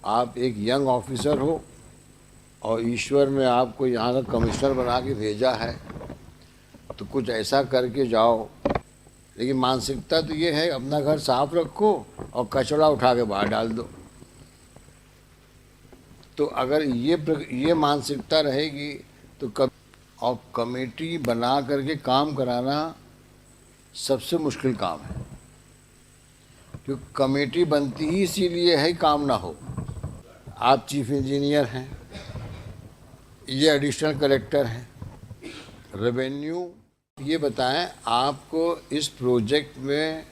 आप एक young officer हो और ईश्वर ने आपको यहाँ का कमिश्नर बना के भेजा है, तो कुछ ऐसा करके जाओ। लेकिन मानसिकता तो ये है, अपना घर साफ रखो और कचरा उठा के बाहर डाल दो। तो अगर ये मानसिकता रहेगी तो और कमेटी बना करके काम कराना सबसे मुश्किल काम है, क्योंकि कमेटी बनती ही इसीलिए है काम ना हो। आप चीफ इंजीनियर हैं, ये एडिशनल कलेक्टर हैं, रेवेन्यू। ये बताएं, आपको इस प्रोजेक्ट में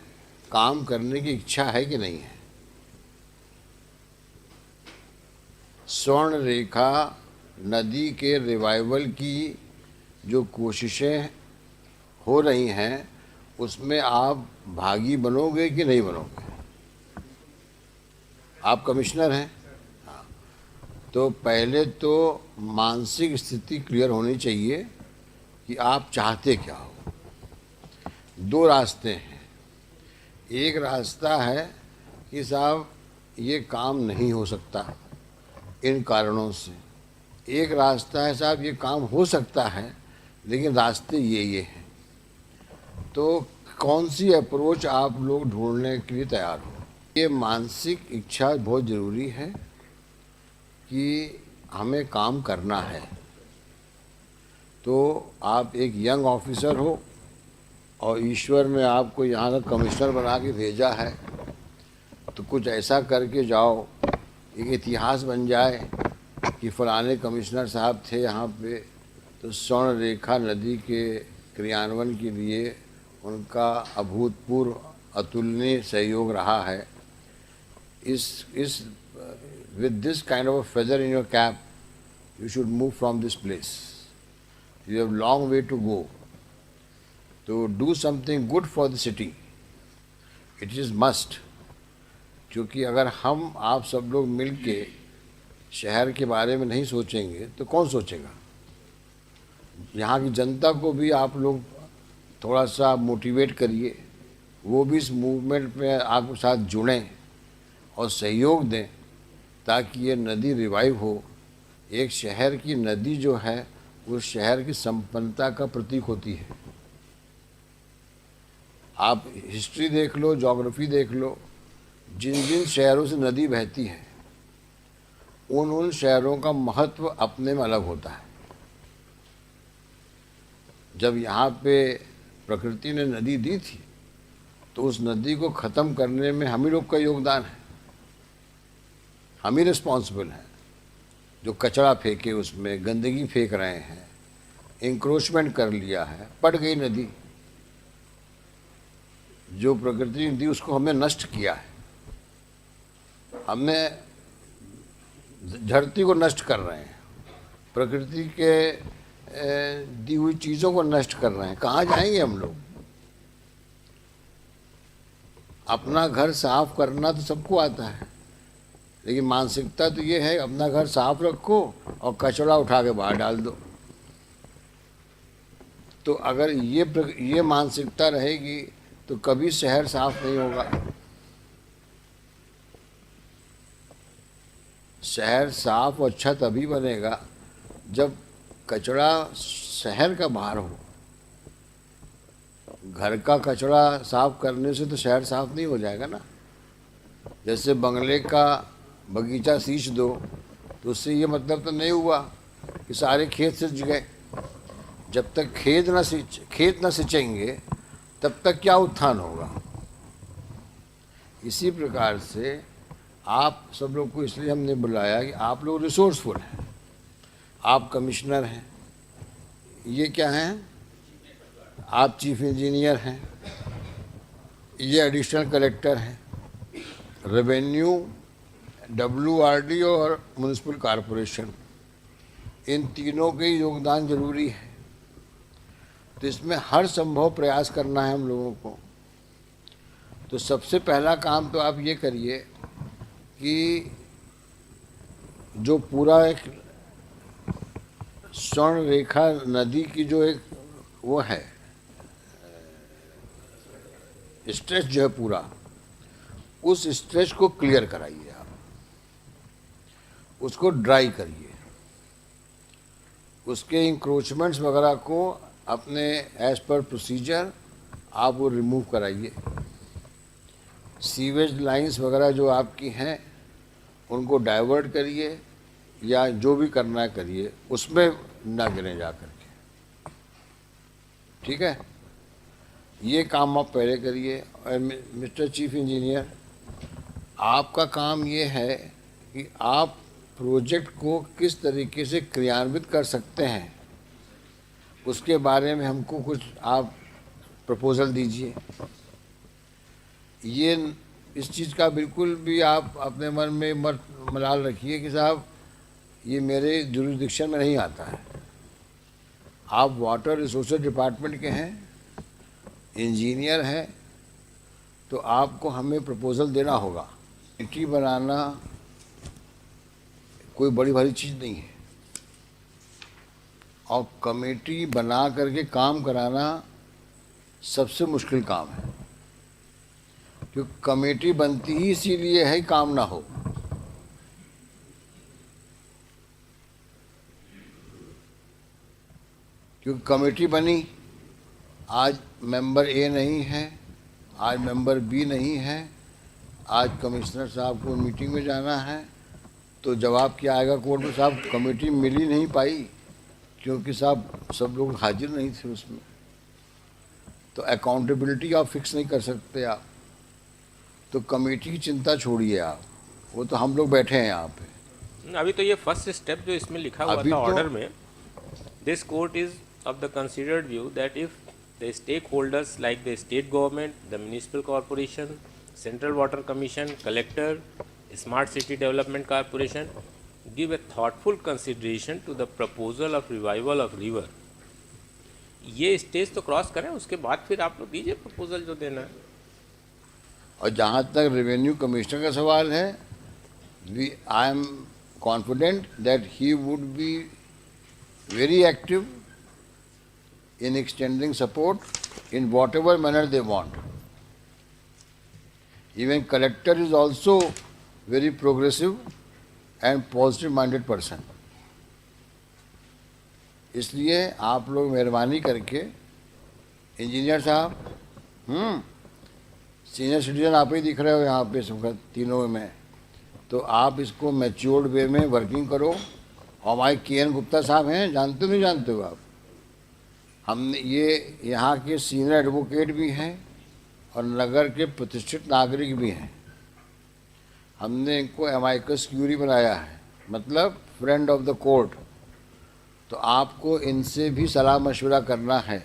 काम करने की इच्छा है कि नहीं है? स्वर्ण रेखा नदी के रिवाइवल की जो कोशिशें हो रही हैं, उसमें आप भागी बनोगे कि नहीं बनोगे? आप कमिश्नर हैं, तो पहले तो मानसिक स्थिति क्लियर होनी चाहिए कि आप चाहते क्या हो। दो रास्ते हैं। एक रास्ता है कि साहब ये काम नहीं हो सकता इन कारणों से। एक रास्ता है साहब ये काम हो सकता है लेकिन रास्ते ये हैं। तो कौन सी अप्रोच आप लोग ढूंढने के लिए तैयार हो? ये मानसिक इच्छा बहुत ज़रूरी है कि हमें काम करना है। तो आप एक यंग ऑफिसर हो और ईश्वर ने आपको यहाँ का कमिश्नर बना के भेजा है, तो कुछ ऐसा करके जाओ, एक इतिहास बन जाए कि फलाने कमिश्नर साहब थे यहाँ पे, तो स्वर्ण रेखा नदी के क्रियान्वयन के लिए उनका अभूतपूर्व अतुलनीय सहयोग रहा है। With this kind of a feather in your cap, you should move from this place. You have a long way to go. To do something good for the city, it is must. क्योंकि अगर हम आप सब लोग मिल के शहर के बारे में नहीं सोचेंगे तो कौन सोचेगा? यहाँ की जनता को भी आप लोग थोड़ा सा मोटिवेट करिए, वो भी इस मूवमेंट में आपके साथ जुड़ें और सहयोग दें ताकि ये नदी रिवाइव हो। एक शहर की नदी जो है वो शहर की संपन्नता का प्रतीक होती है। आप हिस्ट्री देख लो, ज्योग्राफी देख लो, जिन जिन शहरों से नदी बहती है उन शहरों का महत्व अपने में अलग होता है। जब यहाँ पे प्रकृति ने नदी दी थी तो उस नदी को ख़त्म करने में हम ही लोग का योगदान है। हम ही रिस्पॉन्सिबल हैं जो कचरा फेंके, उसमें गंदगी फेंक रहे हैं, इंक्रोचमेंट कर लिया है, पट गई नदी। जो प्रकृति ने दी उसको हमने नष्ट किया है। हमने धरती को नष्ट कर रहे हैं, प्रकृति के दी हुई चीज़ों को नष्ट कर रहे हैं। कहाँ जाएंगे हम लोग? अपना घर साफ करना तो सबको आता है, लेकिन मानसिकता तो ये है, अपना घर साफ रखो और कचरा उठा के बाहर डाल दो। तो अगर ये मानसिकता रहेगी तो कभी शहर साफ नहीं होगा। शहर साफ और अच्छा तभी बनेगा जब कचरा शहर का बाहर हो। घर का कचरा साफ करने से तो शहर साफ नहीं हो जाएगा ना। जैसे बंगले का बगीचा सींच दो तो उससे ये मतलब तो नहीं हुआ कि सारे खेत सिंच गए। जब तक खेत न सिंचेंगे तब तक क्या उत्थान होगा? इसी प्रकार से आप सब लोग को इसलिए हमने बुलाया कि आप लोग रिसोर्सफुल हैं। आप कमिश्नर हैं, ये क्या हैं? आप चीफ इंजीनियर हैं, ये एडिशनल कलेक्टर हैं, रेवेन्यू, WRD और म्युनिसिपल कॉरपोरेशन, इन तीनों के योगदान जरूरी है। तो इसमें हर संभव प्रयास करना है हम लोगों को। तो सबसे पहला काम तो आप ये करिए कि जो पूरा एक स्वर्ण रेखा नदी की जो एक वो है स्ट्रेच जो है पूरा, उस स्ट्रेच को क्लियर कराइए आप। उसको ड्राई करिए, उसके इंक्रोचमेंट्स वगैरह को अपने एज पर प्रोसीजर आप वो रिमूव कराइए। सीवेज लाइंस वगैरह जो आपकी हैं उनको डाइवर्ट करिए, या जो भी करना है करिए, उसमें ना गिरें जा करके, ठीक है। ये काम आप पहले करिए। और मिस्टर चीफ इंजीनियर, आपका काम ये है कि आप प्रोजेक्ट को किस तरीके से क्रियान्वित कर सकते हैं, उसके बारे में हमको कुछ आप प्रपोज़ल दीजिए। ये इस चीज़ का बिल्कुल भी आप अपने मन में मत मलाल रखिए कि साहब ये मेरे जुरिसडिक्शन में नहीं आता है। आप वाटर रिसोर्सेज डिपार्टमेंट के हैं, इंजीनियर हैं, तो आपको हमें प्रपोज़ल देना होगा। कमेटी बनाना कोई बड़ी भारी चीज़ नहीं है, और कमेटी बना करके काम कराना सबसे मुश्किल काम है, क्योंकि कमेटी बनती ही इसीलिए है काम ना हो। क्योंकि कमेटी बनी, आज मेंबर ए नहीं है, आज मेंबर बी नहीं है, आज कमिश्नर साहब को मीटिंग में जाना है, तो जवाब क्या आएगा कोर्ट में, साहब कमेटी मिल ही नहीं पाई क्योंकि साहब सब लोग हाजिर नहीं थे उसमें। तो अकाउंटेबिलिटी आप फिक्स नहीं कर सकते आप, तो कमेटी की चिंता छोड़िए आप, वो तो हम लोग बैठे हैं यहाँ पे। अभी तो ये फर्स्ट स्टेप जो इसमें लिखा हुआ था ऑर्डर में, this court is of the considered view that if the stakeholders like the state government, the municipal corporation, central water commission, collector, smart city development corporation give a thoughtful consideration to the proposal of revival of river, ये stage तो cross करें, उसके बाद फिर आप लोग दीजिए proposal जो देना है। और जहाँ तक रेवेन्यू कमिश्नर का सवाल है, I am confident that he would be very active in extending support in whatever manner they want. Even collector is also very progressive and positive minded person. इसलिए आप लोग मेहरबानी करके, इंजीनियर साहब, सीनियर सिटीजन आप ही दिख रहे हो यहाँ पे सब तीनों में, तो आप इसको मैच्योर्ड वे में वर्किंग करो। और हमारे के.एन. गुप्ता साहब हैं, जानते हो नहीं जानते हो आप, हमने ये यहाँ के सीनियर एडवोकेट भी हैं और नगर के प्रतिष्ठित नागरिक भी हैं। हमने इनको एमाइकस क्यूरी बनाया है, मतलब फ्रेंड ऑफ द कोर्ट। तो आपको इनसे भी सलाह मशवरा करना है।